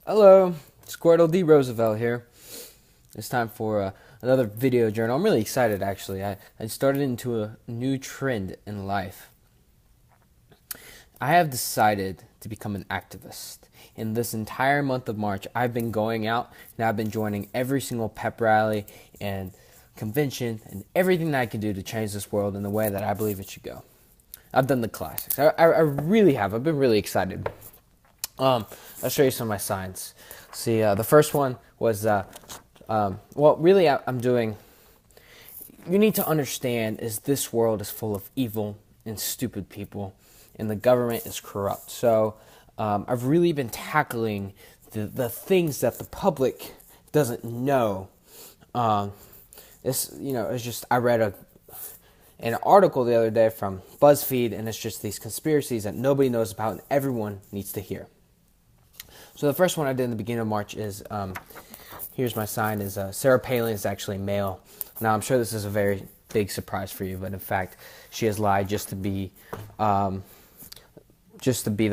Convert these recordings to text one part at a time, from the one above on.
Hello, Squirtle D. Roosevelt here. It's time for another video journal. I'm really excited actually. I started into a new trend in life. I have decided to become an activist. In this entire month of March, I've been going out and I've been joining every single pep rally and convention and everything that I can do to change this world in the way that I believe it should go. I've done the classics. I really have. I've been really excited. I'll show you some of my signs. See, the first one was, well, really, I'm doing. You need to understand is this world is full of evil and stupid people, and the government is corrupt. So, I've really been tackling the things that the public doesn't know. It's just I read an article the other day from BuzzFeed, and it's just these conspiracies that nobody knows about and everyone needs to hear. So the first one I did in the beginning of March is, here's my sign, is Sarah Palin is actually male. Now, I'm sure this is a very big surprise for you, but in fact, she has lied just to be the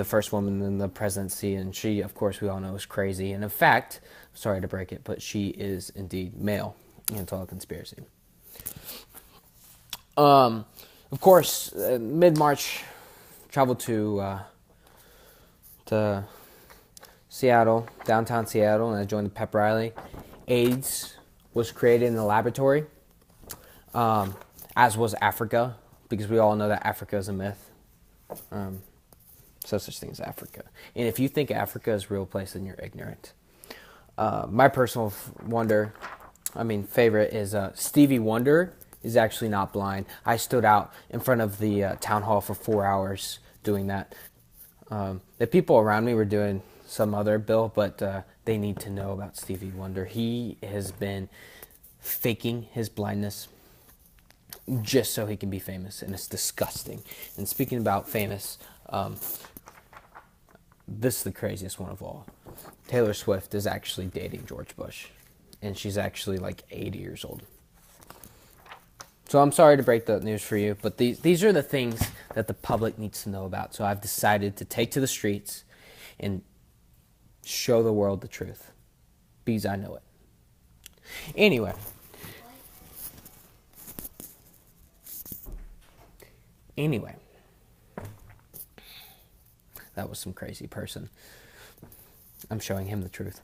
first woman in the presidency, and she, of course, we all know is crazy. And in fact, sorry to break it, but she is indeed male. And it's all a conspiracy. Of course, mid-March, traveled to Seattle, downtown Seattle, and I joined the pep rally. AIDS was created in the laboratory, as was Africa, because we all know that Africa is a myth. So such thing as Africa. And if you think Africa is a real place, then you're ignorant. My personal favorite is Stevie Wonder is actually not blind. I stood out in front of the town hall for 4 hours doing that. The people around me were doing some other bill, but they need to know about Stevie Wonder. He has been faking his blindness just so he can be famous, and it's disgusting. And speaking about famous, this is the craziest one of all. Taylor Swift is actually dating George Bush, and she's actually like 80 years old. So I'm sorry to break the news for you, but these are the things that the public needs to know about. So I've decided to take to the streets and show the world the truth, because I know it. Anyway, that was some crazy person. I'm showing him the truth.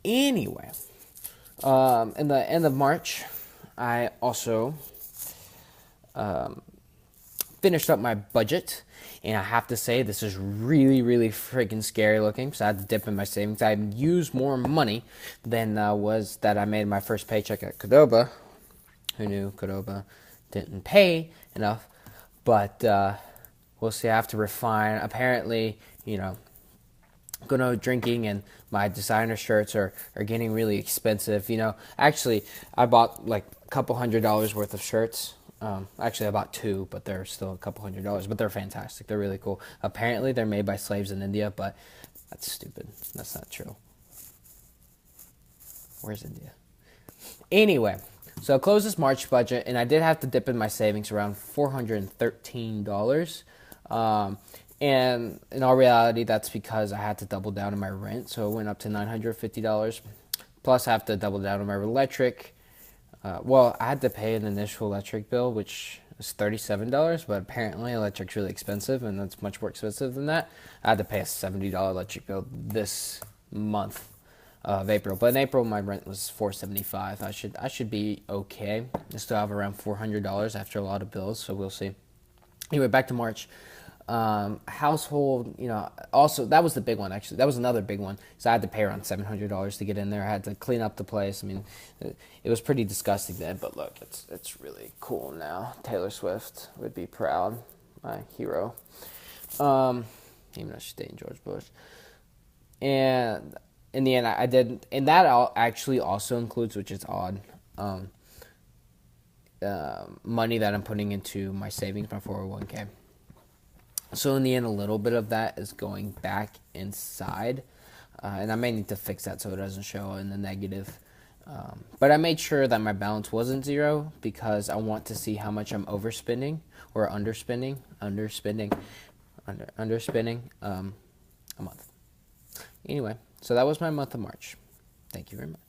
Anyway, in the end of March, I also finished up my budget, and I have to say this is really, really freaking scary looking. So I had to dip in my savings. I used more money than was that I made my first paycheck at Qdoba. Who knew Qdoba didn't pay enough? But we'll see. I have to refine. Apparently, going out drinking and my designer shirts are getting really expensive. Actually, I bought like a couple $100 worth of shirts. Actually, I bought two, but they're still a couple $100. But they're fantastic. They're really cool. Apparently, they're made by slaves in India, but that's stupid. That's not true. Where's India? Anyway, so I closed this March budget, and I did have to dip in my savings around $413. And in all reality, that's because I had to double down on my rent, so it went up to $950. Plus, I have to double down on my electric. I had to pay an initial electric bill, which is $37, but apparently electric's really expensive, and that's much more expensive than that. I had to pay a $70 electric bill this month of April, but in April my rent was $475. I should be okay. I still have around $400 after a lot of bills, so we'll see. Anyway, back to March. Household, also that was the big one. Actually, that was another big one. So I had to pay around $700 to get in there. I had to clean up the place. I mean, it was pretty disgusting then, but look, it's really cool now. Taylor Swift would be proud, my hero. Even though she's dating George Bush. And in the end, I did, and that actually also includes, which is odd, money that I'm putting into my savings, my 401k. So in the end, a little bit of that is going back inside, and I may need to fix that so it doesn't show in the negative. But I made sure that my balance wasn't zero because I want to see how much I'm overspending or underspending a month. Anyway, so that was my month of March. Thank you very much.